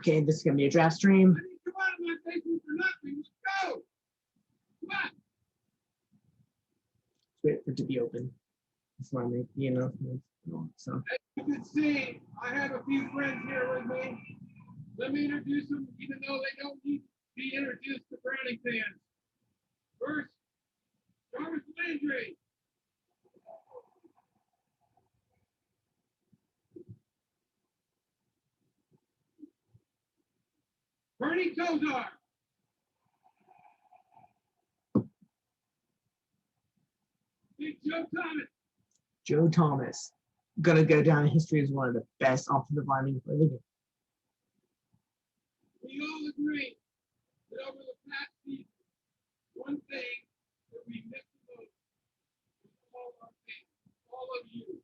Okay, this is gonna be a draft stream. Come on, I'm not taking for nothing. Let's go. Come on. Wait for it to be open. That's why I make the announcement. So As you can see, I have a few friends here with me. Let me introduce them, even though they don't need to be introduced to Browning fans. First, Jarvis Landry. Bernie Kosar. Big Joe Thomas. Joe Thomas, gonna go down in history as one of the best offensive linemen for the game. We all agree that over the past season, one thing that we missed the most is all our fans, all of you.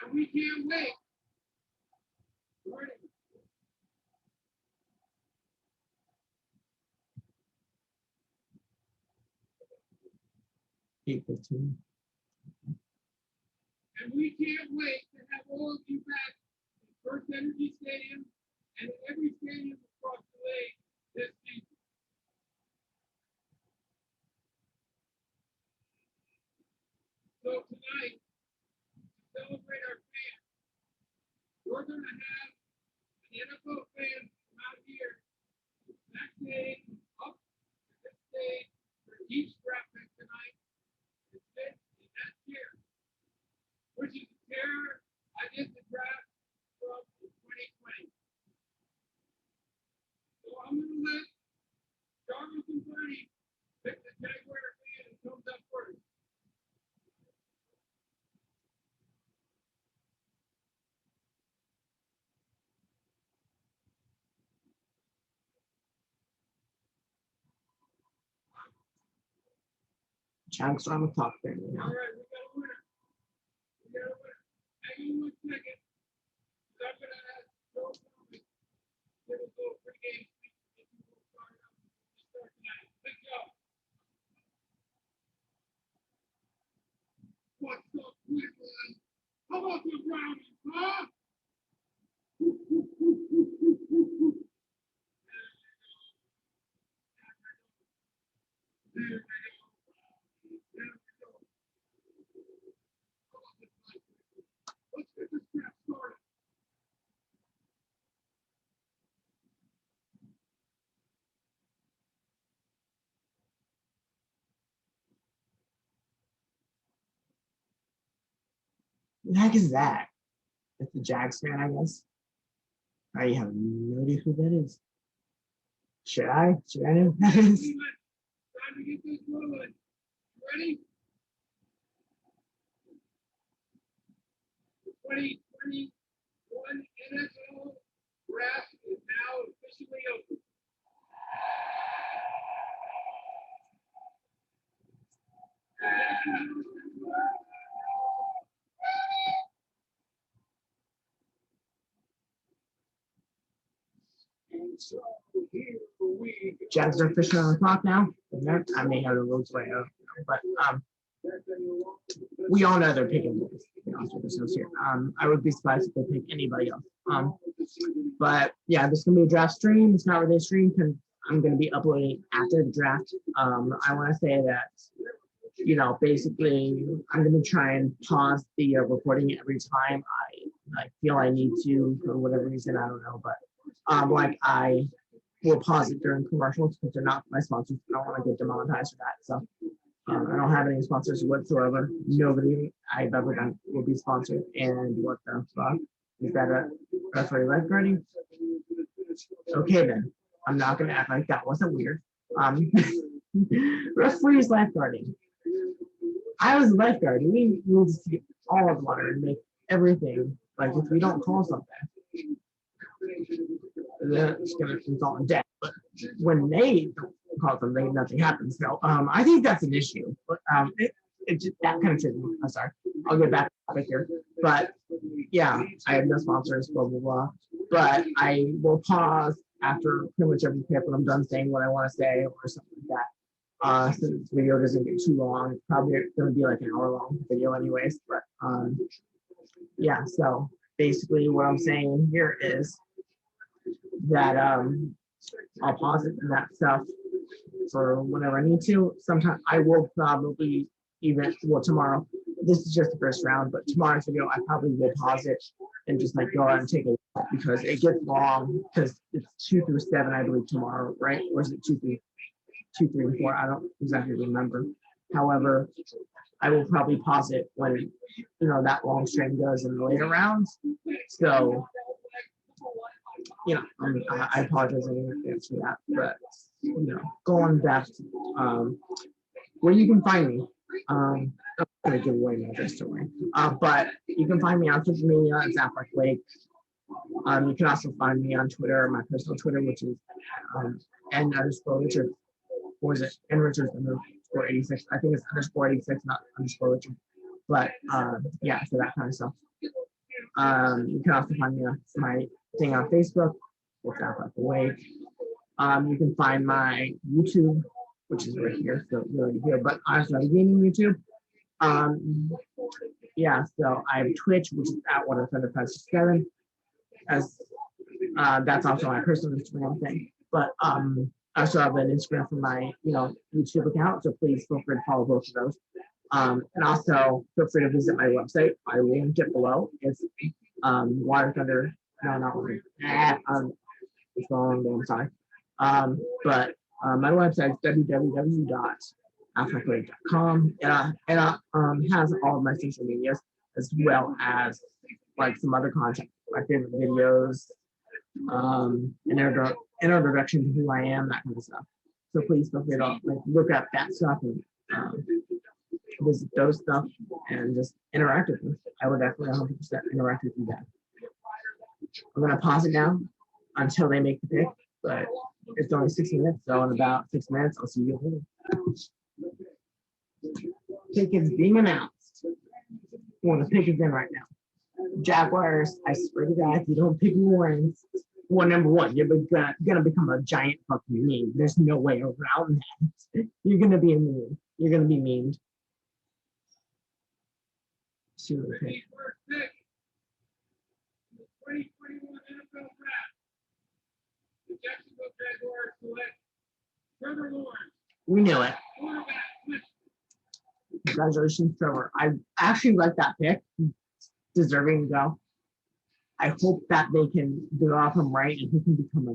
And we can't wait. Bernie. 8:15. And we can't wait to have all of you back in First Energy Stadium and in every stadium across the league this season. So tonight, to celebrate our fans, we're going to have an NFL fan come out here backstage up to this stage for each draft pick tonight and sit in that chair, which is the chair I did the draft from in 2020. So I'm going to let Jarvis and Bernie pick the Jaguar fan who comes up first. Jags are on the clock there now. All right, we got a winner. We got a winner. Hang on 1 second. I'm going to ask Joe Thomas to give us a little pregame speech if you will start up to start tonight. Good job. What's up, Cleveland? How about the Brownies, huh? There we go. Let's get this draft started. Who the heck is that? That's the Jags fan, I guess. I have no idea who that is. Should I? Should I know who that is? Time to get this rolling. You ready? The 2021 NFL draft is now officially open. And so here we go. Jags are officially on the clock now. I may have the rules way out, but we all know they're picking boys. To be honest with ourselves here. I would be surprised if they pick anybody else. But yeah, this is gonna be a draft stream. It's not really a stream because I'm gonna be uploading after the draft. I want to say that, you know, basically I'm gonna try and pause the recording every time I feel I need to for whatever reason. I don't know, but like I will pause it during commercials because they're not my sponsors. I don't want to get demonetized for that. So I don't have any sponsors whatsoever. Nobody I've ever done will be sponsored. And what the fuck? Is that a referee lifeguarding? Okay then. I'm not gonna act like that wasn't weird. Referees lifeguarding. I was a lifeguard. We need to see all of water and make everything like if we don't call something, then it's gonna result in death. But when they don't call something, nothing happens. So I think that's an issue. But it just that kind of triggers me. I'm sorry. I'll get back to here. But yeah, I have no sponsors, blah blah blah. But I will pause after pretty much every clip when I'm done saying what I want to say or something like that. So this video doesn't get too long. It's probably going to be like an hour-long video anyways. But yeah, so basically what I'm saying here is that I'll pause it and that stuff for whenever I need to. Sometimes I will probably even, well, tomorrow, this is just the first round, but tomorrow's video, I probably will pause it and just like go out and take a look because it gets long because it's 2 through 7, I believe, tomorrow, right? Or is it 2 3 and 4? I don't exactly remember. However, I will probably pause it when, that long stream goes in the later rounds. So, I apologize in advance for that, but, going back to where you can find me. I'm going to give away my address away. But you can find me on social media at Aflac Lake. You can also find me on Twitter, my personal Twitter, which is n_Richard. Or is it n_Richard_86? I think it's _86, not _Richard. But yeah, so that kind of stuff. You can also find me on my thing on Facebook. It's Aflac Lake. You can find my YouTube, which is right here, so you're already here, but I also have a gaming YouTube. Yeah, so I have Twitch, which is at 107 as that's also my personal Instagram thing. But I also have an Instagram for my YouTube account, so please feel free to follow both of those. And also feel free to visit my website. I will link it below. It's Water Thunder. No, not Water. It's wrong. I'm sorry. But my website is www.aflaclake.com, and has all of my social medias as well as like some other content, my favorite videos, introduction to who I am, that kind of stuff. So please feel free to look at that stuff and visit those stuff and just interact with me. I would definitely 100% interact with you guys. I'm gonna pause it now until they make the pick, but it's only 6 minutes, so in about 6 minutes, I'll see you later. Pick is being announced. Well, the pick is in right now. Jaguars, I swear to God, if you don't pick Warrens, well, number one, you're gonna become a giant fucking meme. There's no way around that. You're gonna be a meme. You're gonna be memed. See what I think. First pick, the 2021 NFL Draft. The Jacksonville Jaguars select Trevor Lawrence, We knew it. quarterback, Michigan. Congratulations, Trevor. I actually like that pick. Deserving to go. I hope that they can develop him right and he can become a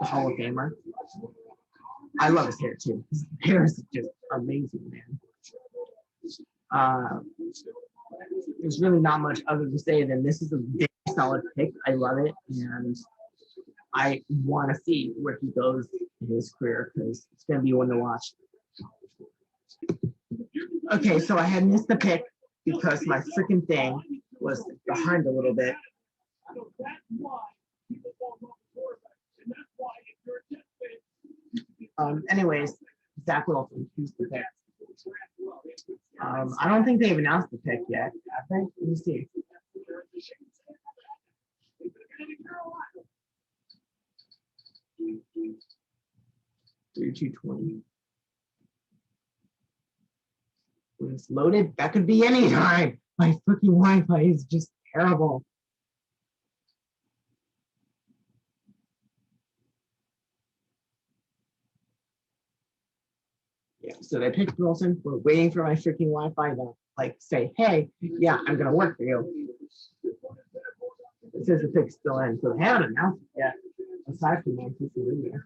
Hall of Famer. I love his hair too. His hair is just amazing, man. There's really not much other to say than this is a big solid pick. I love it, and I want to see where he goes in his career because it's going to be one to watch. Okay, so I had missed the pick because my freaking thing was behind a little bit. Anyways, Zach Wilson, who's the pick? I don't think they've announced the pick yet. I think, let me see. 220. When it's loaded, that could be any time. My freaking Wi-Fi is just terrible. Yeah, so they picked Wilson. We're waiting for my freaking Wi-Fi to say, hey, yeah, I'm gonna work for you. It says the pick's still in, so they haven't announced it yet. Aside from my social media.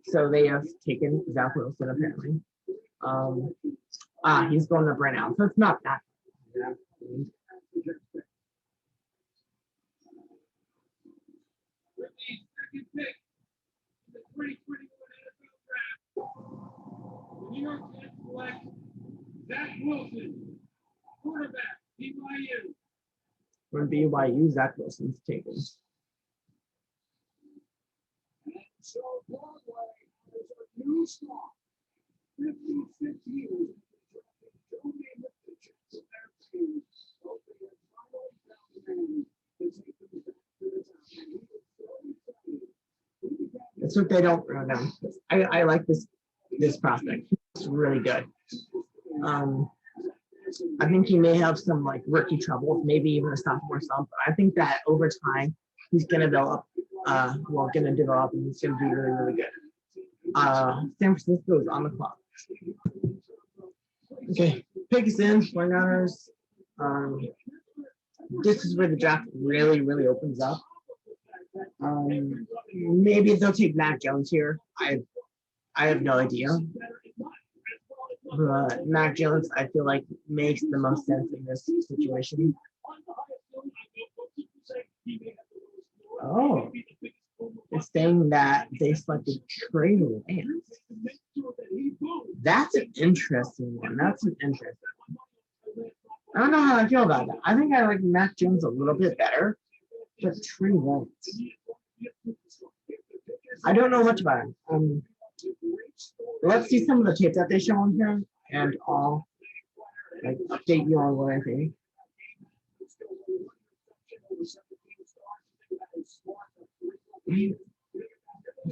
So they have taken Zach Wilson apparently. He's going to Brent, so it's not that. Second pick, the 2021 NFL Draft. The New York Jets select Zach Wilson, quarterback, BYU. When BYU, Zach Wilson's taken. So Broadway is a new song. 56 years. That's what they don't know. I like this prospect. It's really good. I think he may have some like rookie trouble, maybe even a sophomore slump. But I think that over time he's gonna develop, gonna develop, and he's gonna be really, really good. San Francisco is on the clock. Okay, pick us in, 49ers. This is where the draft really, really opens up. Maybe they'll take Mac Jones here. I have no idea. But Mac Jones, I feel like makes the most sense in this situation. Oh, it's saying that they selected Trey Lance. That's an interesting one. That's an interesting one. I don't know how I feel about that. I think I like Mac Jones a little bit better, but Trey Lance. I don't know much about him. Let's see some of the tape that they show on here, and I'll like update you on what I think. I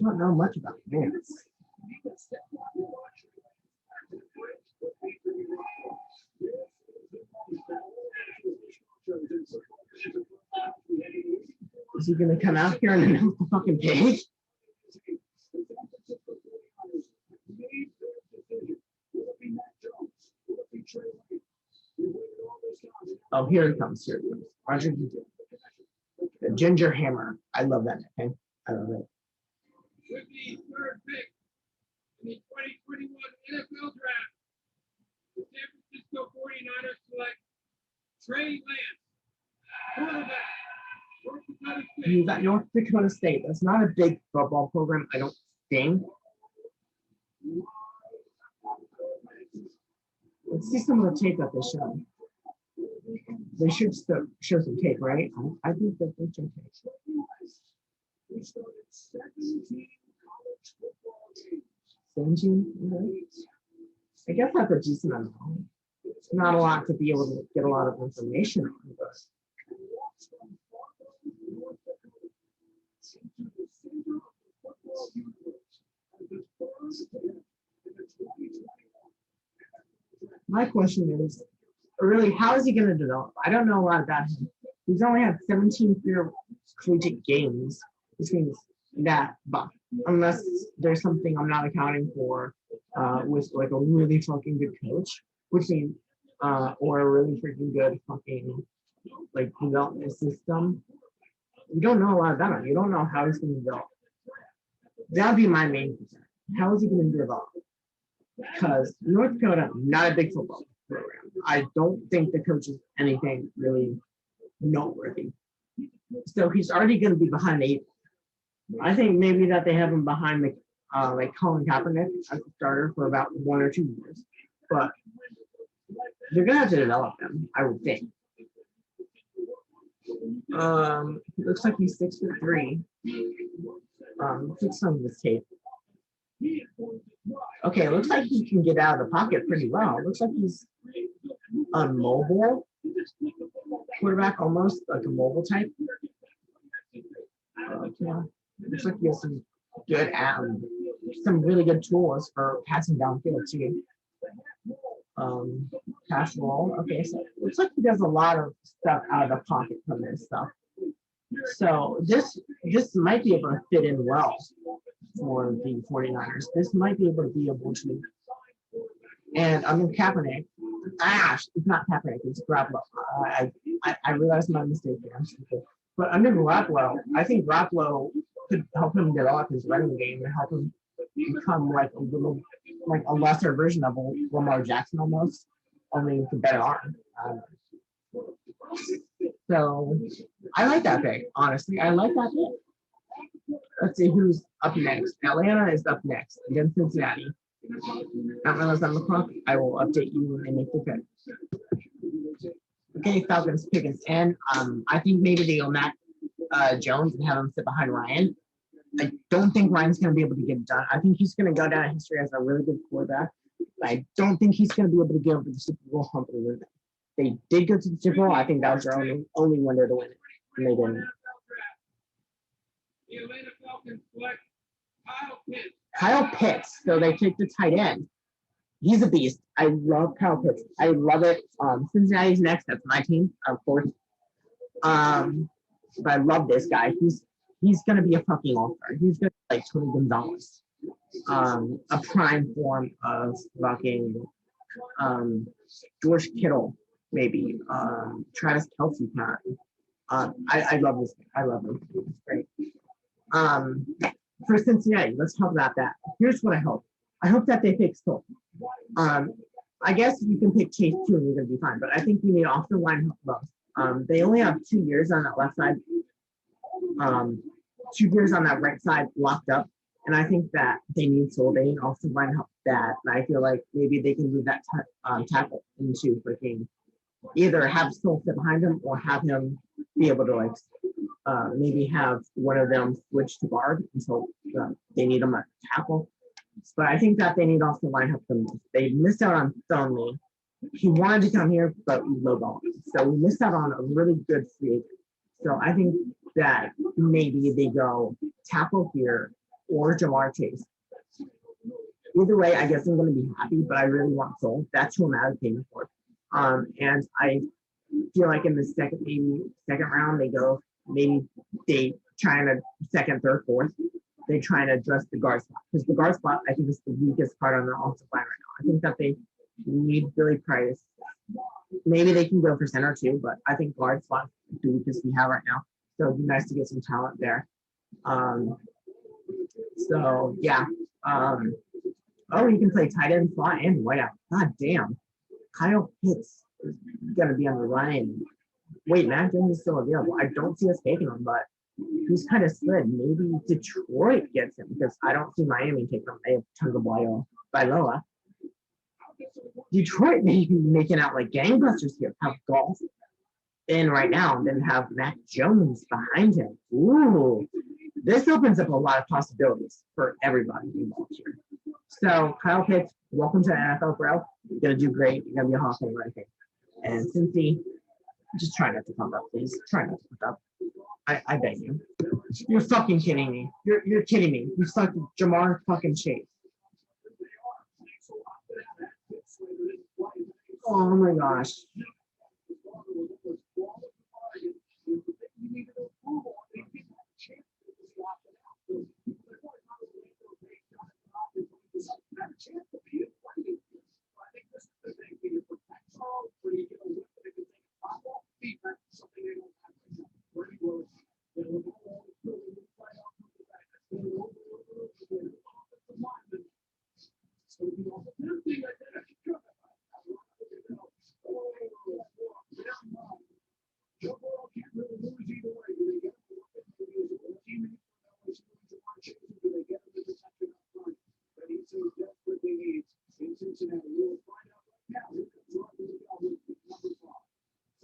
don't know much about Lance. Is he gonna come out here and announce the fucking page? Oh, here it comes. Here it comes. Roger, the Ginger Hammer. I love that name. I love it. With the third pick in the 2021 NFL Draft, the San Francisco 49ers select Trey Lance, quarterback, North Dakota State. He's at North Dakota State. That's not a big football program, I don't think. Let's see some of the tape that they show. They should show some tape, right? I think that they should tape. 17? I guess that's a decent amount. It's not a lot to be able to get a lot of information on, but my question is, really, how is he going to develop? I don't know a lot about him. He's only had 17 collegiate games, which means that, but unless there's something I'm not accounting for with like a really fucking good coach, which means, or a really freaking good fucking like development system, you don't know a lot about him. You don't know how he's going to develop. That'd be my main concern. How is he going to develop? Because North Dakota, not a big football program. I don't think the coach is anything really noteworthy. So he's already going to be behind 8. I think maybe that they have him behind like Colin Kaepernick as a starter for about 1 or 2 years. But they're going to have to develop him, I would think. It looks like he's 6'3". Fix some of this tape. Okay, it looks like he can get out of the pocket pretty well. It looks like he's a mobile quarterback, almost like a mobile type. Yeah, looks like he has some good, some really good tools for passing downfield too. Pass roll. Okay, so it looks like he does a lot of stuff out of the pocket from this stuff. So this might be able to fit in well for the 49ers. This might be able to, and I mean Kaepernick. It's not Kaepernick, it's Garoppolo. I realized my mistake there. But under Garoppolo, I think Garoppolo could help him develop his running game and help him become like a lesser version of Lamar Jackson almost, only with a better arm. So I like that pick, honestly. I like that pick. Let's see who's up next. Atlanta is up next against Cincinnati. Not realize on the clock. I will update you when they make the pick. Okay, Falcons pick is 10. I think maybe they go Mac Jones and have him sit behind Ryan. I don't think Ryan's going to be able to get it done. I think he's going to go down in history as a really good quarterback. I don't think he's going to be able to get over the Super Bowl hump with them. They did go to the Super Bowl. I think that was their only window to win it, and they didn't. The Atlanta Falcons select Kyle Pitts. Kyle Pitts. So they take the tight end. He's a beast. I love Kyle Pitts. I love it. Cincinnati's next. That's my team, of course. But I love this guy. He's gonna be a fucking all-star. He's gonna be like Tony Gonzalez. A prime form of fucking George Kittle, maybe. Travis Kelce kind. I love this. I love him. It's great. For Cincinnati, let's talk about that. Here's what I hope. I hope that they pick Stoll. I guess you can pick Chase too, and you're gonna be fine. But I think you need off the line help most. They only have 2 years on that left side. 2 years on that right side locked up. And I think that they need Stoll. They need off the line help that. And I feel like maybe they can move that tackle into freaking either have Stoll sit behind him or have him be able to like maybe have one of them switch to guard until they need him at tackle. But I think that they need off the line help them. They missed out on Thornley. He wanted to come here, but we lowballed him. So we missed out on a really good free agent. So I think that maybe they go tackle here or Jamar Chase. Either way, I guess I'm going to be happy, but I really want Stoll. That's who I'm advocating for. And I feel like in the second round, they go, maybe they try in a second, third, fourth. They try and address the guard spot because the guard spot, I think, is the weakest part on the offensive line right now. I think that they need Billy Price. Maybe they can go for center too, but I think guard spot is the weakest we have right now. So it'd be nice to get some talent there. So yeah. Oh, you can play tight end, slot, and wideout. God damn. Kyle Pitts is gonna be on the line. Wait, Matt Jones is still available. I don't see us taking him, but he's kind of slid. Maybe Detroit gets him because I don't see Miami taking him. They have Tagovailoa. Detroit may be making out like gangbusters here. Have golf in right now, and then have Mac Jones behind him. Ooh, this opens up a lot of possibilities for everybody involved here. So Kyle Pitts, welcome to the NFL, bro. You're gonna do great. You're gonna be a Hall of Famer, I think. And Cincy, just try not to fuck up, please. Try not to fuck up. I beg you. You're fucking kidding me. You're kidding me. You sucked Jamar fucking Chase. Oh my gosh.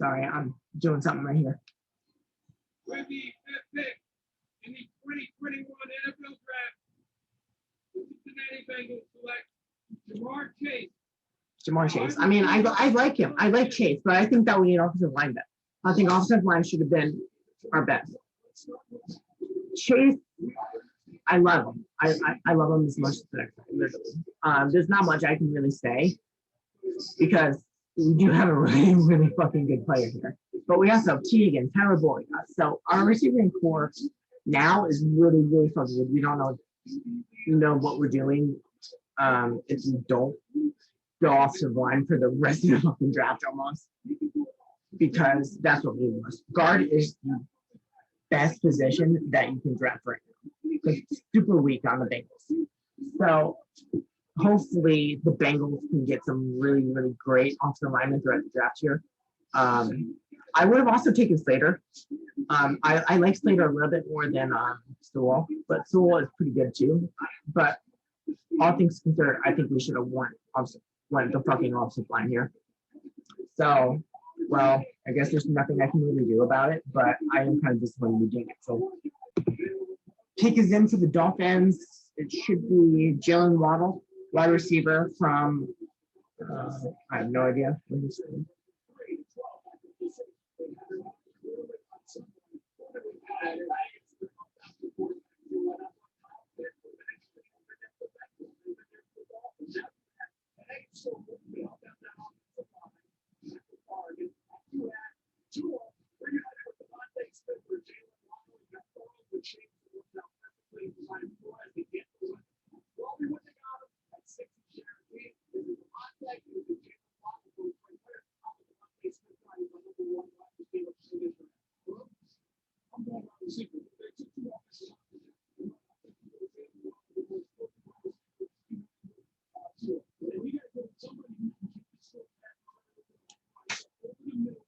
Sorry, I'm doing something right here. With the fifth pick in the 2021 NFL Draft, the Cincinnati Bengals select Jamar Chase. Jamar Chase. I mean, I like him. I like Chase, but I think that we need offensive line depth. I think offensive line should have been our best. Chase, I love him. I love him as much as the next guy, literally. There's not much I can really say because we do have a really, really fucking good player here. But we also have Teagan, Tyler Boyd. So our receiving core now is really, really fucking good. We don't know what we're doing if we don't go off the line for the rest of the fucking draft almost. Because that's what we want. Guard is the best position that you can draft right now. Because it's super weak on the Bengals. So hopefully the Bengals can get some really, really great offensive linemen throughout the draft here. I would have also taken Slater. I like Slater a little bit more than Sewell, but Sewell is pretty good too. But all things considered, I think we should have went the fucking offensive line here. So, well, I guess there's nothing I can really do about it, but I am kind of disappointed we didn't. So, pick is in for the Dolphins. It should be Jalen Waddle, wide receiver from, I have no idea.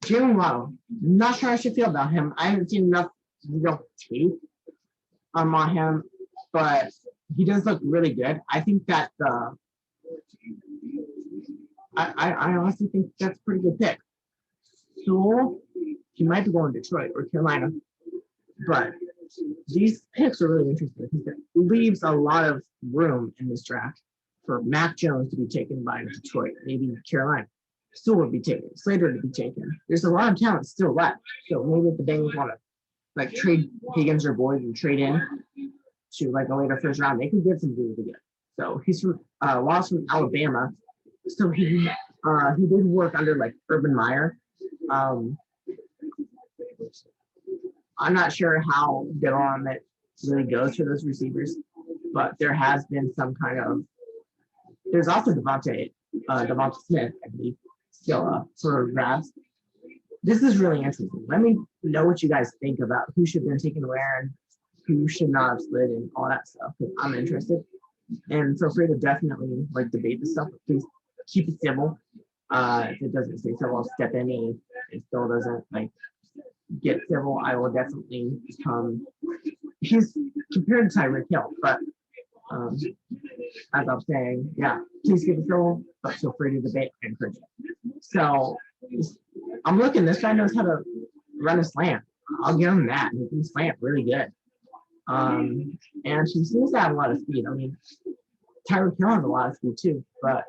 Jalen Waddle, not sure how I should feel about him. I haven't seen enough real tape on him, but he does look really good. I think that I honestly think that's a pretty good pick. So he might be going to Detroit or Carolina, but these picks are really interesting because it leaves a lot of room in this draft for Mac Jones to be taken by Detroit, maybe Carolina. Still would be taken, Slater to be taken. There's a lot of talent still left. So maybe if the Bengals want to like trade Higgins or Boyd and trade in to like a later first round, they can get some really good. So he's from lost from Alabama. So he did work under like Urban Meyer. I'm not sure how development really goes for those receivers, but there has been some kind of. There's also Devontae Smith, I believe, still for grabs. This is really interesting. Let me know what you guys think about who should have been taken where and who should not have slid and all that stuff. Because I'm interested, and feel free to definitely like debate this stuff. Please keep it civil. If it doesn't say civil, I'll step in. And if it still doesn't like get civil, I will definitely become. He's compared to Tyreek Hill, but as I'm saying, yeah, please keep it civil, but feel free to debate and encourage it. So I'm looking. This guy knows how to run a slant. I'll give him that. He can slant really good. And he seems to have a lot of speed. I mean, Tyreek Hill has a lot of speed too, but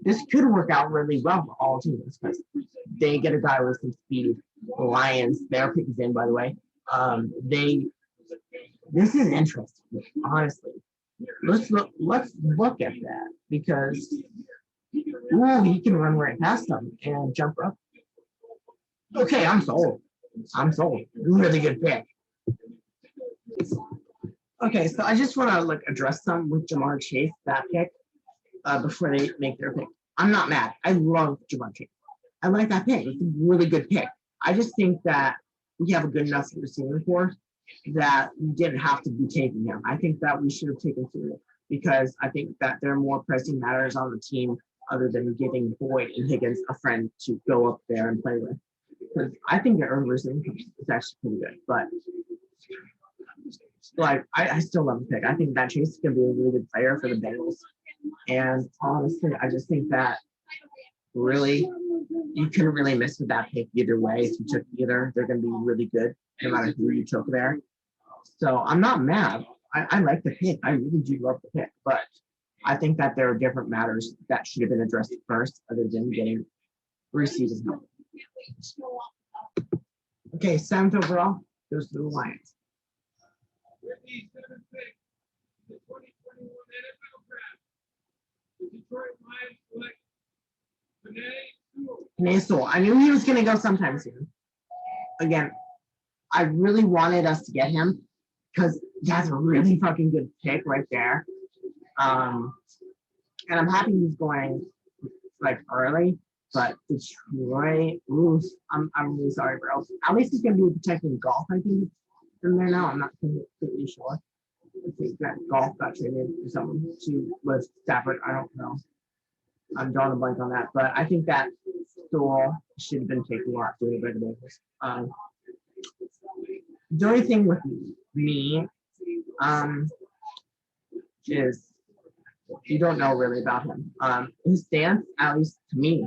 this could work out really well for all teams because they get a guy with some speed. The Lions, their pick is in, by the way. This is interesting, honestly. Let's look at that because he can run right past them and jump up. Okay, I'm sold. Really good pick. Okay, so I just want to like address some with Ja'Marr Chase, that pick, before they make their pick. I'm not mad. I love Ja'Marr Chase. I like that pick. It's a really good pick. I just think that we have a good enough receiving core that we didn't have to be taking him. I think that we should have taken Sewell because I think that there are more pressing matters on the team other than giving Boyd and Higgins a friend to go up there and play with. Because I think the early receiving is actually pretty good, but like I still love the pick. I think that Chase is going to be a really good player for the Bengals. And honestly, I just think that really you couldn't really miss with that pick either way. If you took either, they're going to be really good no matter who you took there. So I'm not mad. I like the pick. I really do love the pick, but I think that there are different matters that should have been addressed first, other than getting receiving help. Okay, 7th overall goes to the Lions. With the 7th pick, the 2021 NFL Draft, the Detroit Lions select Penei Sewell. I knew he was going to go sometime soon. Again, I really wanted us to get him because that's a really fucking good pick right there. And I'm happy he's going like early, but Detroit, I'm really sorry, bro. At least he's going to be protecting golf, I think, from there now. I'm not completely sure. I think that golf got traded or something with Stafford. I don't know. I'm drawing a blank on that, but I think that Sewell should have been taken off doing better than this. The only thing with me is you don't know really about him. His stance, at least to me,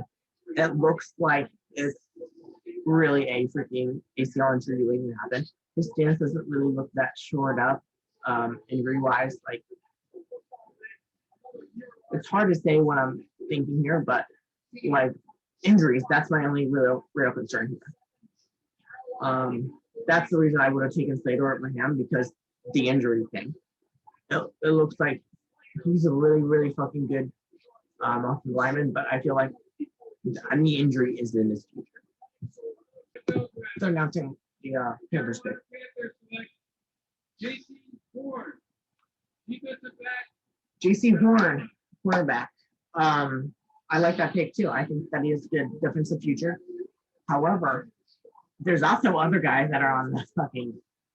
it looks like it's really a freaking ACL injury waiting to happen. His stance doesn't really look that shored up injury-wise. Like, it's hard to say what I'm thinking here, but like injuries, that's my only real concern here. That's the reason I would have taken Slater over him because the injury thing. It looks like he's a really, really fucking good offensive lineman, but I feel like the knee injury is in his future. So announcing the Panthers pick. J.C. Horn, defensive back. J.C. Horn, quarterback. I like that pick too. I think that he has a good defensive future. However, there's also other guys that are on the fucking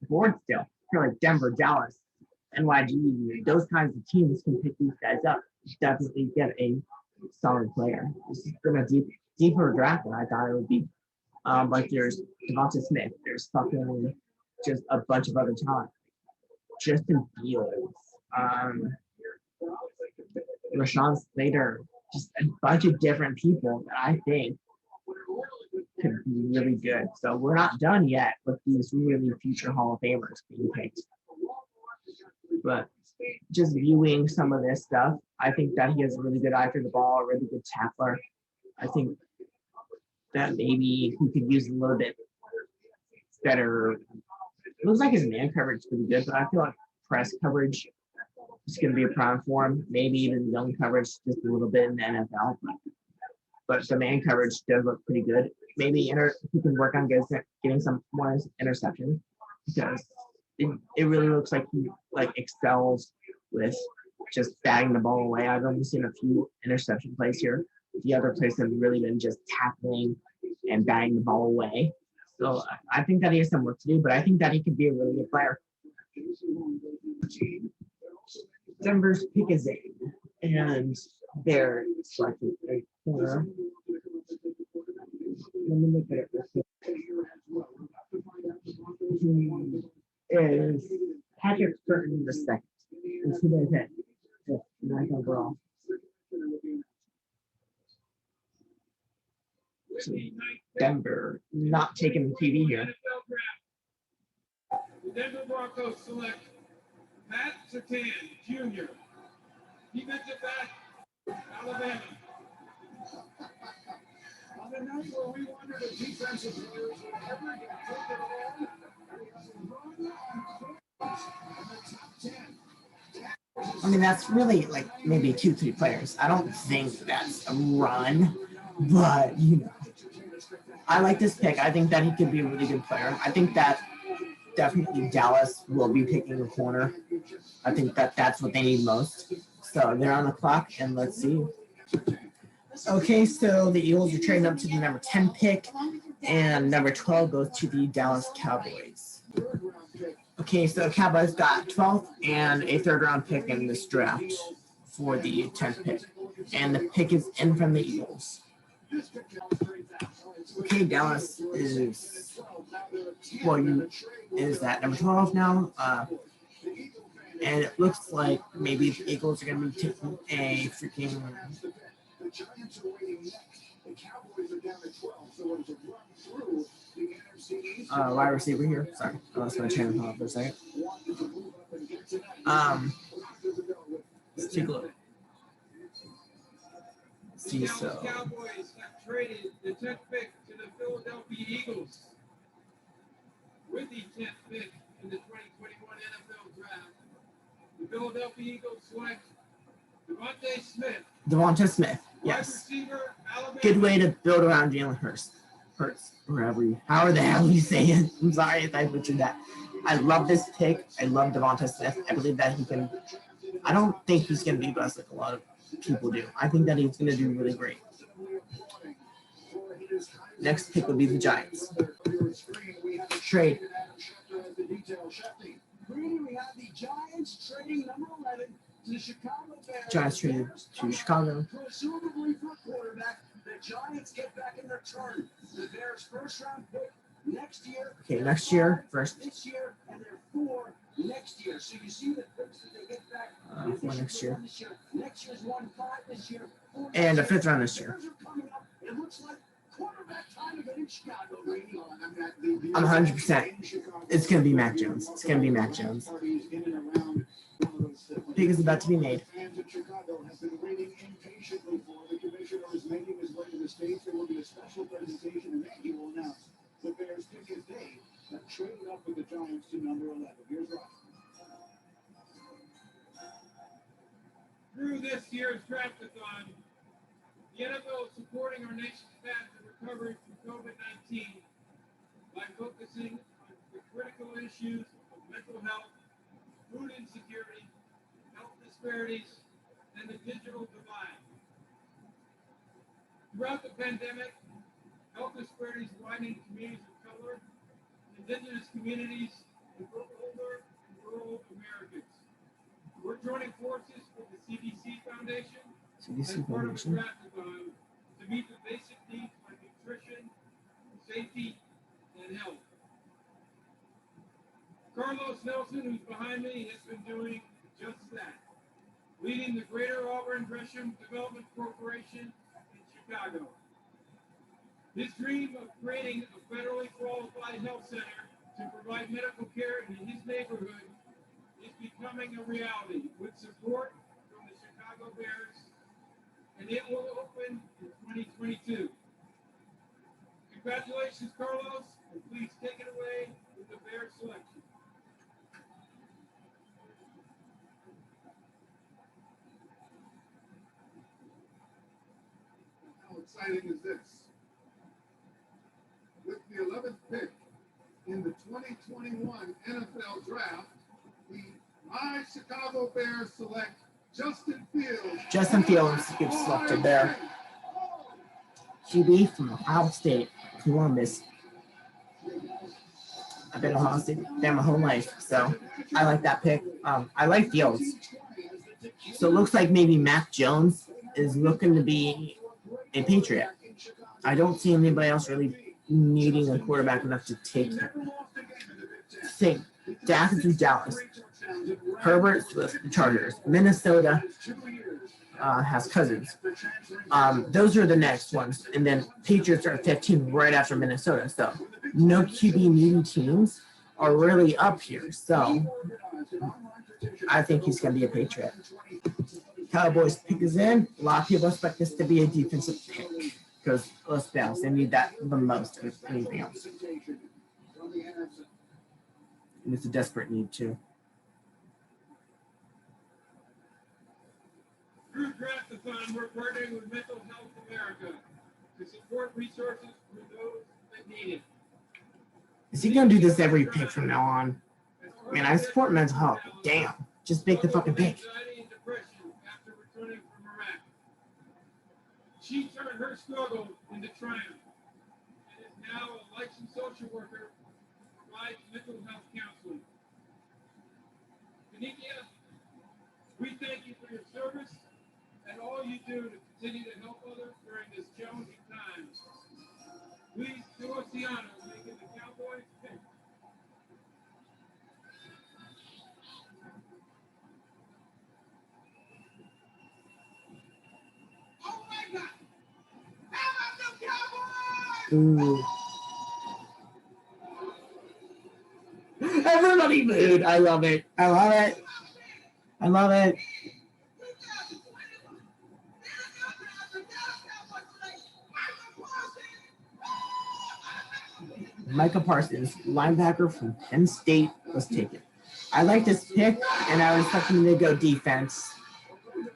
board still. I feel like Denver, Dallas, NYG, those kinds of teams can pick these guys up. Definitely get a solid player. This has been a deeper draft than I thought it would be. Like there's Devonta Smith, there's fucking just a bunch of other talent. Justin Fields, Rashawn Slater, just a bunch of different people that I think could be really good. So we're not done yet with these really future Hall of Famers being picked. But just viewing some of this stuff, I think that he has a really good eye for the ball, a really good tackler. I think that maybe he could use a little bit better. It looks like his man coverage is pretty good, but I feel like press coverage is going to be a problem for him. Maybe even zone coverage just a little bit in the NFL. But the man coverage does look pretty good. Maybe he can work on getting some more interceptions because it really looks like he excels with just batting the ball away. I've only seen a few interception plays here. The other plays have really been just tackling and batting the ball away. So I think that he has some work to do, but I think that he could be a really good player. Denver's pick is in, and they're selecting a corner. Let me look at it real quick. He is Patrick Burton the second. Is who they pick. Ninth overall. So Denver not taking the TV here. The Denver Broncos select Matt Sertan Jr., defensive back, Alabama. On the night where we wondered if defensive players would ever get taken along, I mean, that's really like maybe 2-3 players. I don't think that's a run, but I like this pick. I think that he could be a really good player. I think that definitely Dallas will be picking a corner. I think that that's what they need most. So they're on the clock, and let's see. Okay, so the Eagles are trading up to the number 10 pick, and number 12 goes to the Dallas Cowboys. Okay, so Cowboys got 12th and a third-round pick in this draft for the 10th pick, and the pick is in from the Eagles. Okay, Dallas is at number 12 now, and it looks like maybe the Eagles are going to be taking a freaking wide receiver here. Sorry, I lost my train of thought for a second. Let's take a look. See, so Cowboys have traded the 10th pick to the Philadelphia Eagles. With the 10th pick in the 2021 NFL Draft, the Philadelphia Eagles select Devonta Smith, yes. Good way to build around Jalen Hurts, however the hell you say it. I'm sorry if I butchered that. I love this pick. I love Devonta Smith. I believe that he can. I don't think he's going to be best like a lot of people do. I think that he's going to do really great. Next pick would be the Giants. Trade. We have the Giants trading number 11 to the Chicago Bears. Giants traded to Chicago. Presumably for quarterback, the Giants get back in their turn. The Bears' first-round pick next year. Okay, next year, first. This year, and they're 4 next year. So you see the picks that they get back. For next year. Next year's 1-5 this year. And a 5th round this year. It looks like quarterback time again in Chicago. I'm 100%. It's going to be Mac Jones. It's going to be Mac Jones. Pick is about to be made. Chicago has been waiting impatiently for. The commissioner is making his way to the States. There will be a special presentation, and then he will announce the Bears' pick is they have traded up with the Giants to number 11. Here's Rob. this year's Draftathon, the NFL is supporting our nation's path to recovery from COVID-19 by focusing on the critical issues of mental health, food insecurity, health disparities, and the digital divide. Throughout the pandemic, health disparities widened in communities of color, indigenous communities, and older and rural Americans. We're joining forces with the CDC Foundation as part of the Draftathon to meet the basic needs like nutrition, safety, and health. Carlos Nelson, who's behind me, has been doing just that, leading the Greater Auburn Gresham Development Corporation in Chicago. His dream of creating a federally qualified health center to provide medical care in his neighborhood is becoming a reality with support from the Chicago Bears, and it will open in 2022. Congratulations, Carlos, and please take it away with the Bears selection. How exciting is this? With the 11th pick in the 2021 NFL Draft, the My Chicago Bears select Justin Fields. Justin Fields gets selected there. QB from Ohio State, Columbus. I've been Ohio State fan my whole life, so I like that pick. I like Fields. So it looks like maybe Mac Jones is looking to be a Patriot. I don't see anybody else really needing a quarterback enough to take him. Think Dak is with Dallas. Herbert's with the Chargers. Minnesota has Cousins. Those are the next ones. And then Patriots are 15 right after Minnesota. So no QB needing teams are really up here. So I think he's going to be a Patriot. Cowboys pick is in. A lot of people expect this to be a defensive pick because let's be honest, they need that the most of anything else. And it's a desperate need too. Through Draftathon, we're partnering with Mental Health America to support resources for those that need it. Is he going to do this every pick from now on? Man, I support mental health. Damn. Just make the fucking pick. Anxiety and depression after returning from Iraq. She turned her struggle into triumph and is now a licensed social worker who provides mental health counseling. Kanikia, we thank you for your service and all you do to continue to help others during this challenging time. Please do us the honor of making the Cowboys pick. Oh my God! How about the Cowboys? Ooh. Everybody booed. I love it. I love it. I love it. Micah Parsons, linebacker from Penn State, was taken. I like this pick, and I was expecting him to go defense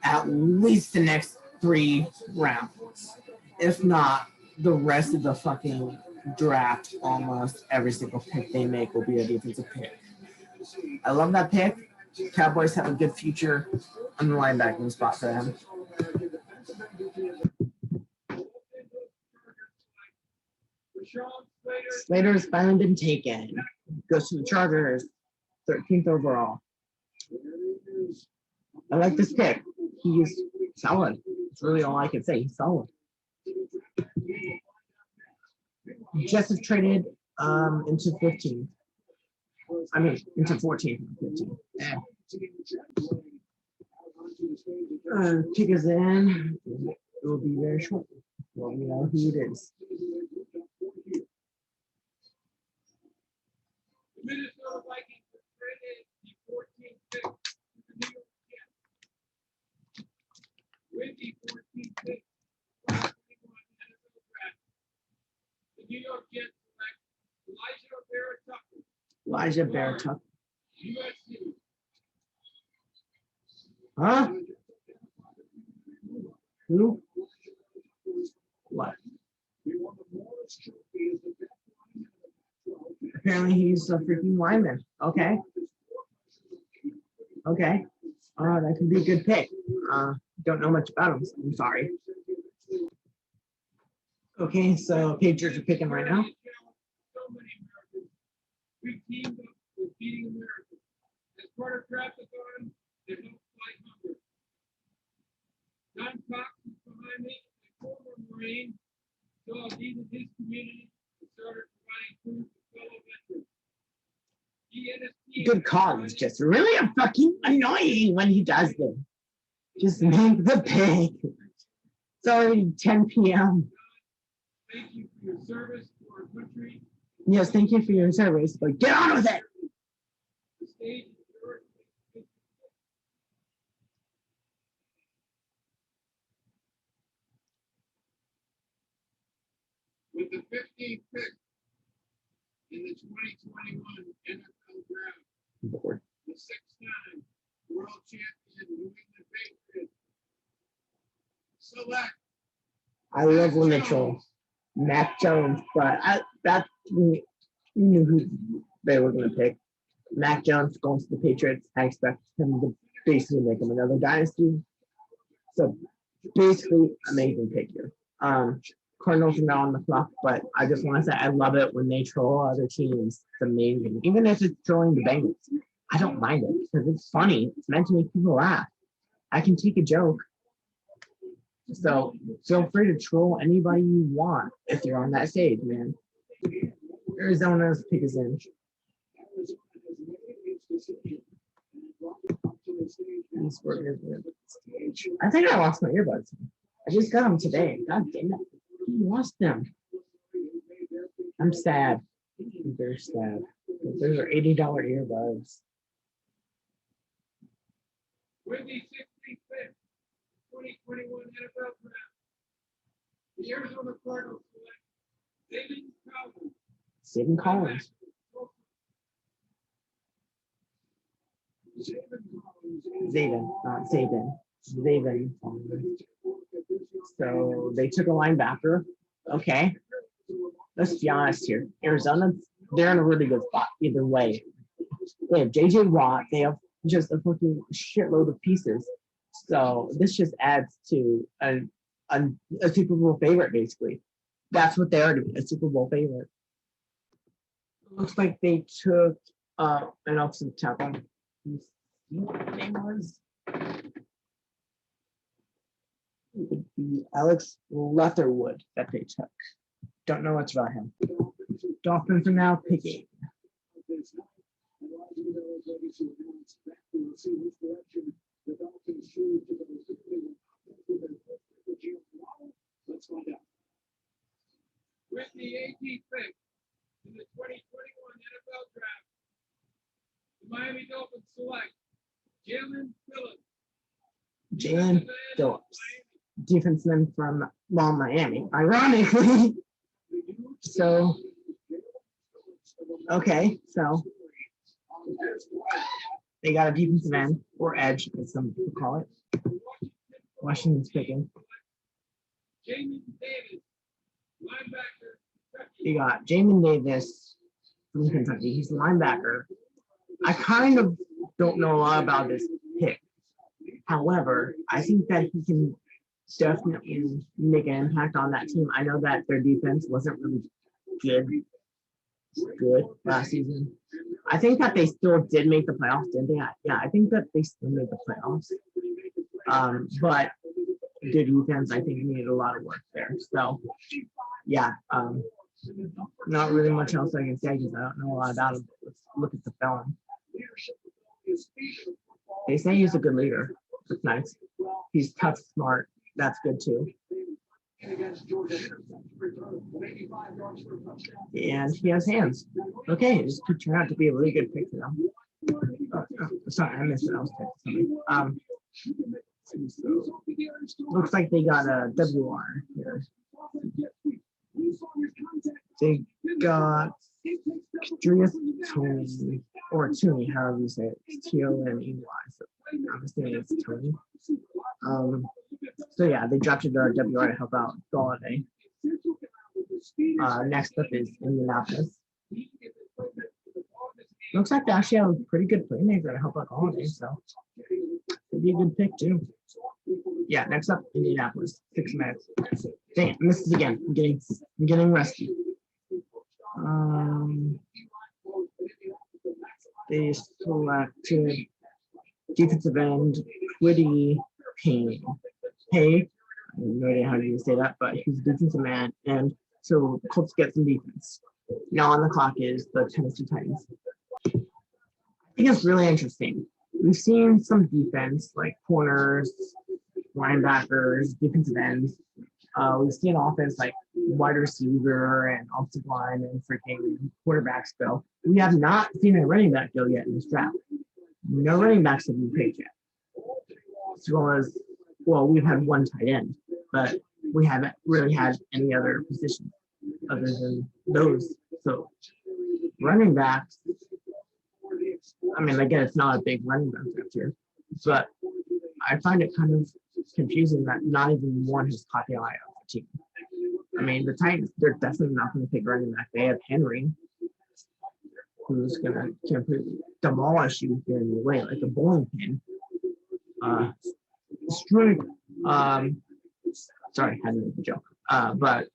at least the next 3 rounds. If not, the rest of the fucking draft, almost every single pick they make will be a defensive pick. I love that pick. Cowboys have a good future on the linebacking spot for them. Slater's finally been taken. Goes to the Chargers, 13th overall. I like this pick. He's solid. That's really all I can say. He's solid. Jets have traded into 15. I mean, into 14, 15. Yeah. Pick is in. It will be very short. Well, we know who it is. The Minnesota Vikings have traded the 14th pick to the New York Jets. With the 14th pick, 2021 NFL Draft, the New York Jets select Elijah Bear-Tucker. USC. Huh? Who? What? Apparently he's a freaking lineman. Okay. Okay. That could be a good pick. Don't know much about him, so I'm sorry. Okay, so Patriots are picking right now. So many Americans. We teamed up with Feeding America. As part of Traffic-On, they help fight hunger. Don Cox is behind me, a former Marine, saw a need in his community and started providing food to fellow veterans. He and his team Good call. It's just really fucking annoying when he does this. Just make the pick. It's already 10 p.m. Thank you for your service to our country. Yes, thank you for your service, but get on with it. The stage is yours. With the 15th pick in the 2021 NFL Draft, Bored. the six-time world champion New England Patriots select I love when they troll Mac Jones, but we knew who they were going to pick. Mac Jones goes to the Patriots. I expect him to basically make him another dynasty. So basically, amazing pick here. Cardinals are now on the clock, but I just want to say I love it when they troll other teams. It's amazing. Even if it's trolling the Bengals, I don't mind it because it's funny. It's meant to make people laugh. I can take a joke. So feel free to troll anybody you want if you're on that stage, man. Arizona's pick is in. I think I lost my earbuds. I just got them today. God damn it. I lost them. I'm sad. I'm very sad. Those are $80 earbuds. with the 65th 2021 NFL Draft. The Arizona Cardinals select Zayvon Collins. Zayvon Collins. Zayvon, not Zayvon. Zayvon. So they took a linebacker. Okay. Let's be honest here. Arizona, they're in a really good spot either way. They have JJ Watt. They have just a fucking shitload of pieces. So this just adds to a Super Bowl favorite, basically. That's what they are to be, a Super Bowl favorite. Looks like they took an offensive tackle. What the name was? It would be Alex Leatherwood that they took. Don't know what's about him. Dolphins are now picking. Let's find out. With the 18th pick in the 2021 NFL Draft, the Miami Dolphins select Jalen Phillips. Jalen Phillips, defenseman from Miami, ironically. So, okay, so they got a defensive end or edge, as some people call it. Washington's picking. Jamin Davis, linebacker. You got Jamin Davis from Kentucky. He's a linebacker. I kind of don't know a lot about this pick. However, I think that he can definitely make an impact on that team. I know that their defense wasn't really good last season. I think that they still did make the playoffs, didn't they? Yeah, I think that they still made the playoffs. But good defense, I think needed a lot of work there. So, yeah, not really much else I can say because I don't know a lot about him. Let's look at the film. They say he's a good leader. That's nice. He's tough, smart. That's good too. And he has hands. Okay, this could turn out to be a really good pick for them. Sorry, I missed it. I was texting somebody. So, looks like they got a WR here. They got Kadarius Toney, or Tooney, however you say it. It's T-O-N-E-Y. So I'm assuming it's Tony. So yeah, they drafted WR to help out Galladay. Next up is Indianapolis. Looks like they actually have a pretty good playmaker to help out Galladay, so could be a good pick too. Yeah, next up, Indianapolis, 6 minutes. Dang, I missed it again. I'm getting rusty. They selected defensive end Quiddy Payne. Hey, I have no idea how to say that, but he's a defensive man, and so Colts get some defense. Now on the clock is the Tennessee Titans. I think it's really interesting. We've seen some defense like corners, linebackers, defensive ends. We've seen offense like wide receiver and offensive line and freaking quarterbacks go. We have not seen a running back go yet in this draft. No running backs have been paid yet. As well as, well, we've had one tight end, but we haven't really had any other position other than those. So running backs, I mean, again, it's not a big running back draft here, but I find it kind of confusing that not even one has caught the eye of the team. I mean, the Titans, they're definitely not going to pick running back. They have Henry, who's going to completely demolish you here in the way, like a bowling pin. Strike. Sorry, I had to make a joke. But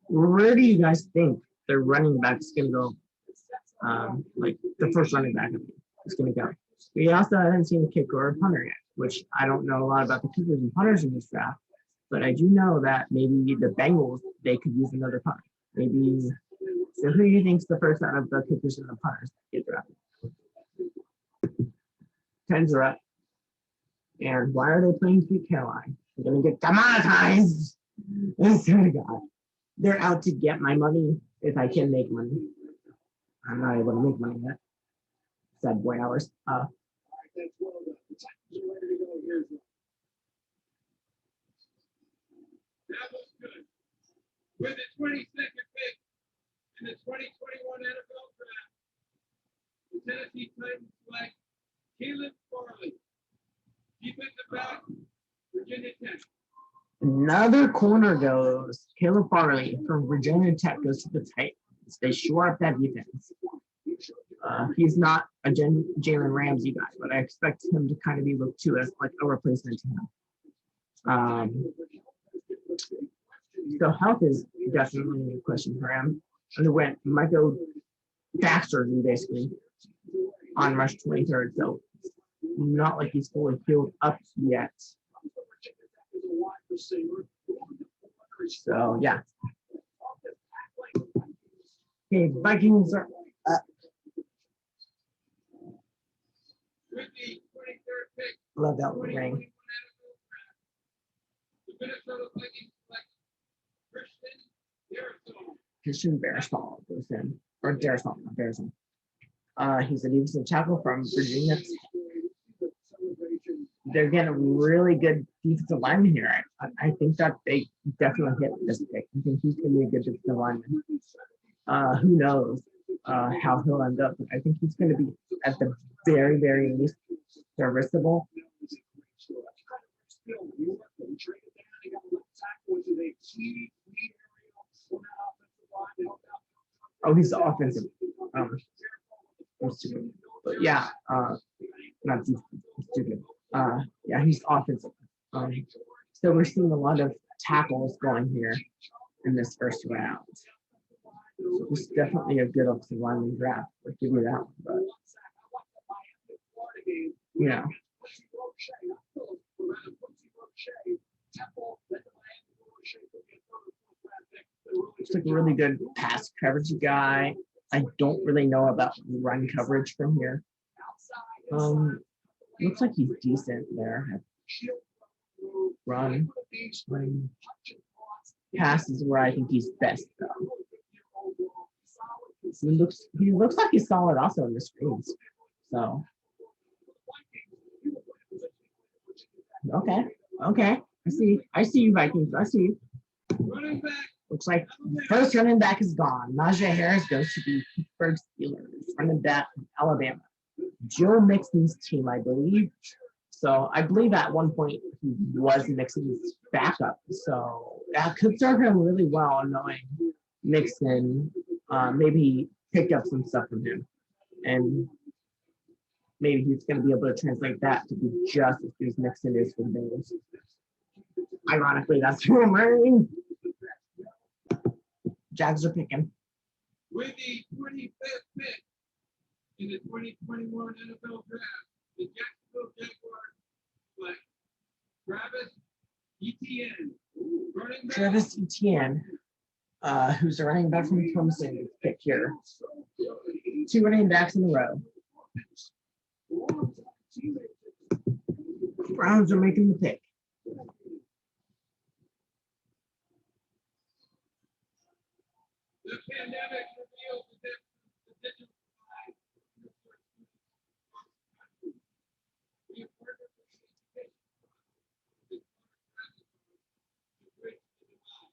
where do you guys think the running back is going to go? Like the first running back is going to go. We also haven't seen a kicker or a punter yet, which I don't know a lot about the kickers and punters in this draft, but I do know that maybe the Bengals, they could use another punter. Maybe, so who do you think's the first out of the kickers and the punters that get drafted? 10s are up. And why are they playing Sweet Caroline? They're going to get demonetized. I swear to God. They're out to get my money if I can make money. I'm not able to make money yet. Sad boy hours. That was good. With the 22nd pick in the 2021 NFL Draft, the Tennessee Titans select Caleb Farley, defensive back, Virginia Tech. Another corner goes. Caleb Farley from Virginia Tech goes to the Titans. They shore up that defense. He's not a Jalen Ramsey guy, but I expect him to kind of be looked to as like a replacement to him. So health is definitely a question for him. Underwent Michael back surgery basically on March 23rd, so not like he's fully healed up yet. So yeah. Okay, Vikings are up. With the 23rd pick, Love that ring. the Minnesota Vikings select Christian Christian Darrisaw. Bearsall goes in, or Darrisaw, not Bearsall. He's a defensive tackle from Virginia. They're getting a really good defensive lineman here. I think that they definitely hit this pick. I think he's going to be a good defensive lineman. Who knows how he'll end up? But I think he's going to be at the very, very least serviceable. Oh, he's the offensive. I'm stupid. But yeah, not stupid. Yeah, he's offensive. So we're seeing a lot of tackles going here in this first round. So it's definitely a good offensive lineman draft. I'll give you that one, but you know. Looks like a really good pass coverage guy. I don't really know about run coverage from here. Looks like he's decent there. Run. Pass is where I think he's best though. He looks like he's solid also in the screens. So okay. I see you Vikings. I see you. Running back, Looks like the first running back is gone. Najee Harris goes to the Pittsburgh Steelers. Running back from Alabama. Joe Mixon's team, I believe. So I believe at one point he was Nixon's backup. So that could serve him really well, knowing Nixon. Maybe he picked up some stuff from him, and maybe he's going to be able to translate that to be just as good as Nixon is for the Bengals. Ironically, that's who I'm wearing. Jags are picking. With the 25th pick in the 2021 NFL Draft, the Jacksonville Jaguars select Travis Etienne, running back. Travis Etienne, who's a running back from Clemson, pick here. 2 running backs in a row. Browns are making the pick. The pandemic revealed the digital divide. We have partnered with the education to bridge the divide.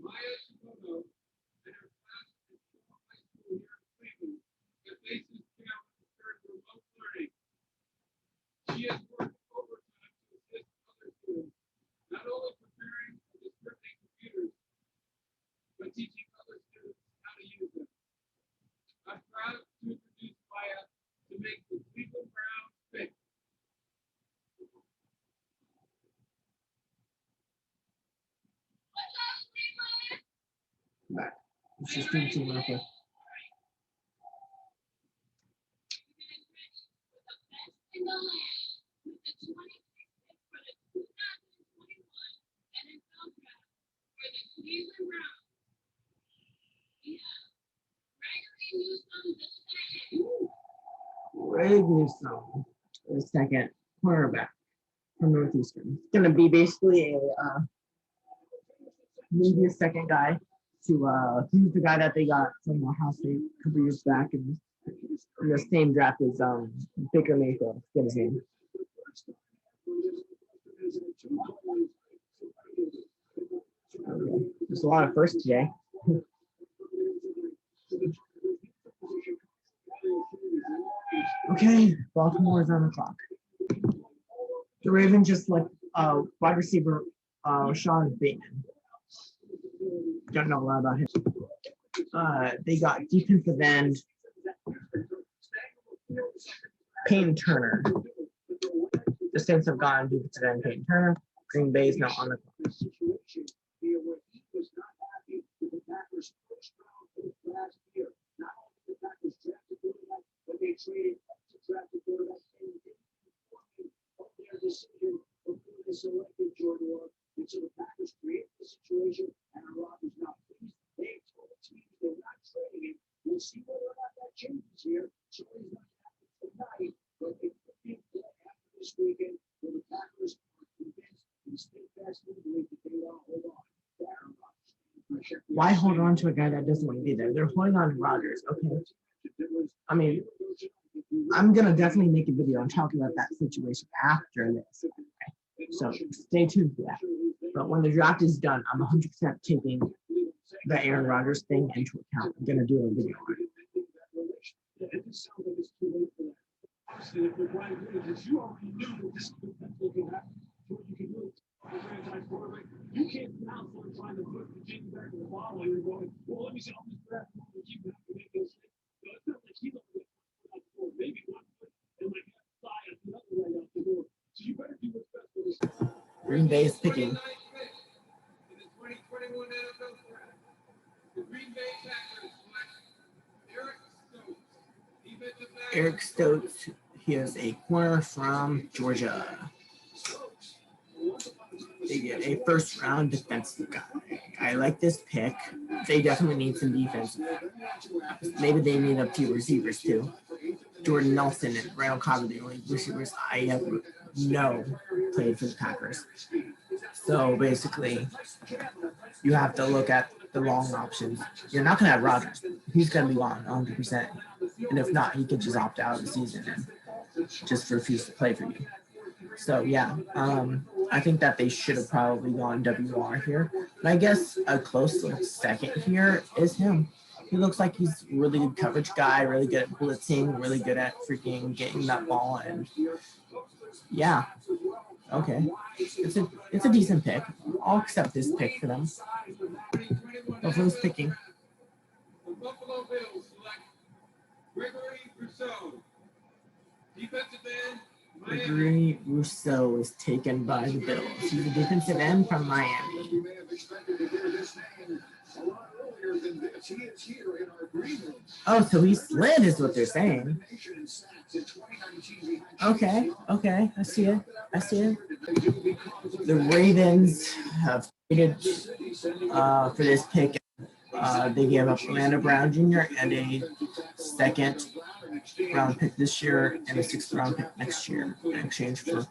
Maya Shimono and her class at Shaw High School here in Cleveland have faced this challenge during remote learning. She has worked overtime to assist other students, not only preparing for distributing computers, but teaching other students how to use them. I'm proud to introduce Maya to make the Cleveland Browns pick. It's just doing some real quick. Greg Newsome, the second cornerback from Northeastern. It's going to be basically maybe a second guy to he's the guy that they got from Ohio State a couple years back, and in the same draft as Baker Mayfield. Get his name. Okay. There's a lot of firsts today. Okay, Baltimore is on the clock. The Ravens just like wide receiver Sean Bateman. Don't know a lot about him. They got defensive end Payne Turner. The Saints have gotten defensive end Payne Turner. Green Bay is now on the clock. Selected Jordan Love, and so the Packers create the situation, and Rob is not pleased. They told the team they're not trading him. We'll see whether or not that changes here. So he's not happy tonight, but it could be after this weekend where the Packers are convinced and steadfastly believe that they want to hold on to Aaron Rodgers. Why hold on to a guy that doesn't want to be there? They're holding on to Rodgers. Okay. I mean, I'm gonna definitely make a video and talk about that situation after this. Okay. So stay tuned for that. But when the draft is done, I'm 100% taking the Aaron Rodgers thing into account. I'm gonna do a video on it. You can't now start trying to put the genie back in the bottle and you're going, well, let me see how this draft will keep that to make this. No, it's not like he's only maybe one foot and like fly at the other right out the door. So you better do what's best for this. Green Bay is picking. In the 2021 NFL Draft, the Green Bay Packers select Eric Stokes, defensive back. Eric Stokes, he is a corner from Georgia. They get a first round defensive guy. I like this pick. They definitely need some defense. Maybe they need a few receivers too. Jordan Nelson and Randall Cobb are the only receivers I ever know played for the Packers. So basically, you have to look at the long options. You're not going to have Rodgers. He's going to be gone 100%. And if not, he could just opt out of the season and just refuse to play for you. So yeah, I think that they should have probably gone WR here. And I guess a close little second here is him. He looks like he's a really good coverage guy, really good at blitzing, really good at freaking getting that ball. And yeah, okay, it's a decent pick. I'll accept this pick for them. But who's picking? The Buffalo Bills select Gregory Rousseau. Defensive end, Miami. Gregory Rousseau is taken by the Bills. He's a defensive end from Miami. You may have expected to hear this name a lot earlier than this. He is here in our green room. Oh, so he slid is what they're saying. Okay, I see it. The Ravens have traded for this pick. They gave up Orlando Brown Jr. and a second round pick this year and a sixth round pick next year in exchange for.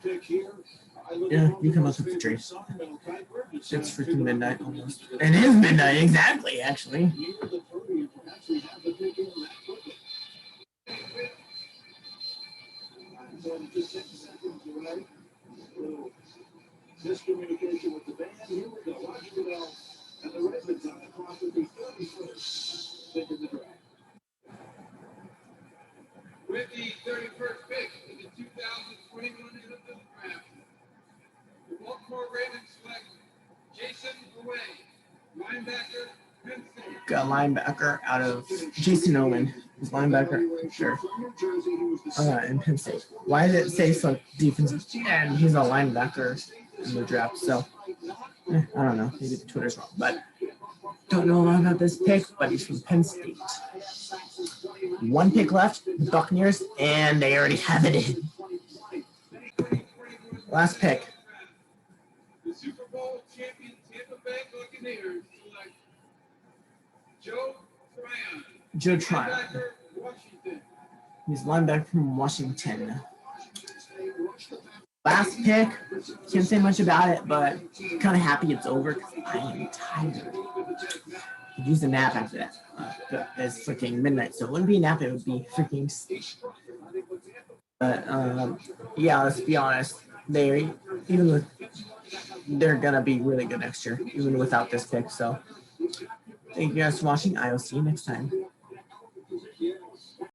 Yeah, you come up with the trade. It's freaking midnight almost. It is midnight, exactly, actually. Miscommunication with the band. Here we go. Roger Goodell and the Ravens on the clock with the 31st pick in the draft. With the 31st pick in the 2021 NFL Draft, the Baltimore Ravens select Jason Away, linebacker, Penn State. Got a linebacker out of Jason Owen. He's linebacker, sure. In Penn State. Why did it say so defensive end? He's a linebacker in the draft, so I don't know. Maybe the Twitter's wrong, but don't know a lot about this pick, but he's from Penn State. One pick left, the Buccaneers, and they already have it in. Last pick. The Super Bowl champion Tampa Bay Buccaneers select Joe Tryon. Joe Tryon. Linebacker, Washington. He's linebacker from Washington. Last pick, can't say much about it, but kind of happy it's over because I am tired. Could use a nap after that. It's freaking midnight, so it wouldn't be a nap, it would be freaking sleep. But yeah, let's be honest. They're gonna be really good next year, even without this pick. So thank you guys for watching. I will see you next time.